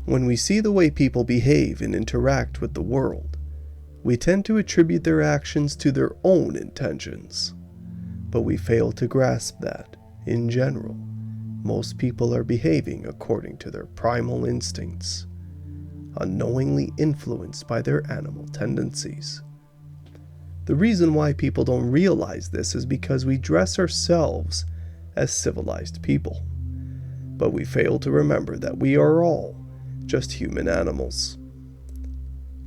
When we see the way people behave and interact with the world, we tend to attribute their actions to their own intentions. But we fail to grasp that, in general, most people are behaving according to their primal instincts, unknowingly influenced by their animal tendencies. The reason why people don't realize this is because we dress ourselves as civilized people, but we fail to remember that we are all just human animals.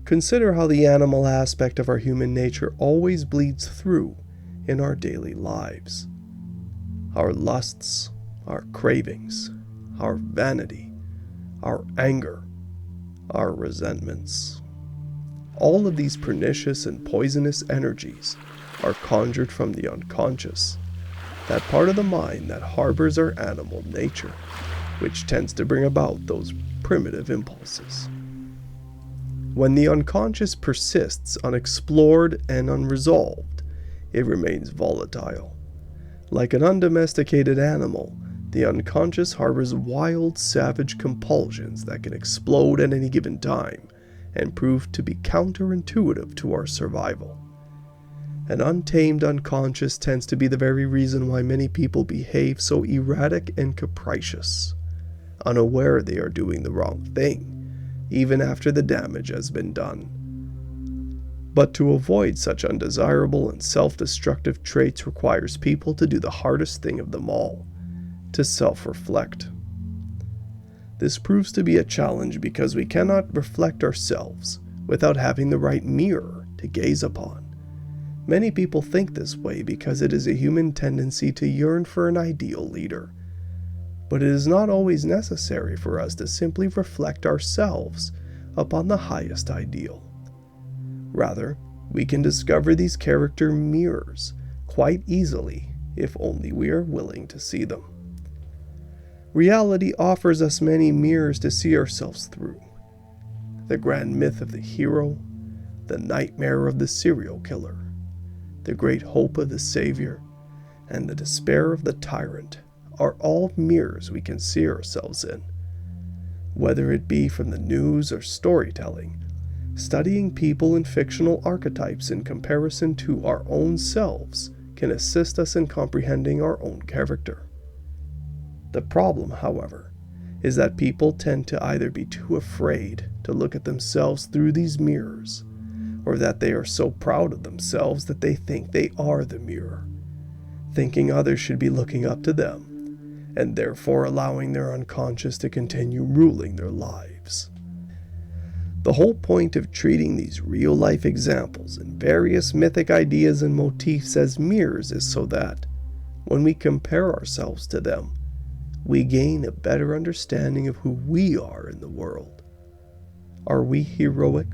Consider how the animal aspect of our human nature always bleeds through in our daily lives. Our lusts, our cravings, our vanity, our anger, our resentments. All of these pernicious and poisonous energies are conjured from the unconscious, that part of the mind that harbors our animal nature, which tends to bring about those primitive impulses. When the unconscious persists unexplored and unresolved, it remains volatile. Like an undomesticated animal, the unconscious harbors wild, savage compulsions that can explode at any given time and prove to be counterintuitive to our survival. An untamed unconscious tends to be the very reason why many people behave so erratic and capricious, unaware they are doing the wrong thing, even after the damage has been done. But to avoid such undesirable and self-destructive traits requires people to do the hardest thing of them all, to self-reflect. This proves to be a challenge because we cannot reflect ourselves without having the right mirror to gaze upon. Many people think this way because it is a human tendency to yearn for an ideal leader. But it is not always necessary for us to simply reflect ourselves upon the highest ideal. Rather, we can discover these character mirrors quite easily if only we are willing to see them. Reality offers us many mirrors to see ourselves through. The grand myth of the hero, the nightmare of the serial killer, the great hope of the savior, and the despair of the tyrant are all mirrors we can see ourselves in. Whether it be from the news or storytelling, studying people and fictional archetypes in comparison to our own selves can assist us in comprehending our own character. The problem, however, is that people tend to either be too afraid to look at themselves through these mirrors, or that they are so proud of themselves that they think they are the mirror, thinking others should be looking up to them, and therefore allowing their unconscious to continue ruling their lives. The whole point of treating these real-life examples and various mythic ideas and motifs as mirrors is so that, when we compare ourselves to them, we gain a better understanding of who we are in the world. Are we heroic,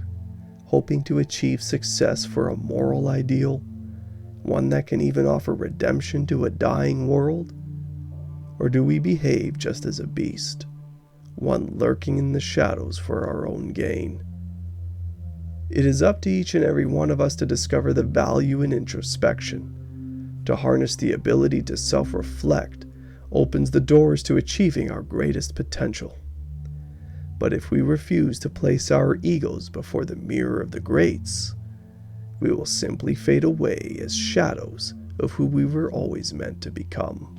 hoping to achieve success for a moral ideal, one that can even offer redemption to a dying world? Or do we behave just as a beast, one lurking in the shadows for our own gain? It is up to each and every one of us to discover the value in introspection. To harness the ability to self-reflect opens the doors to achieving our greatest potential. But if we refuse to place our egos before the mirror of the greats, we will simply fade away as shadows of who we were always meant to become.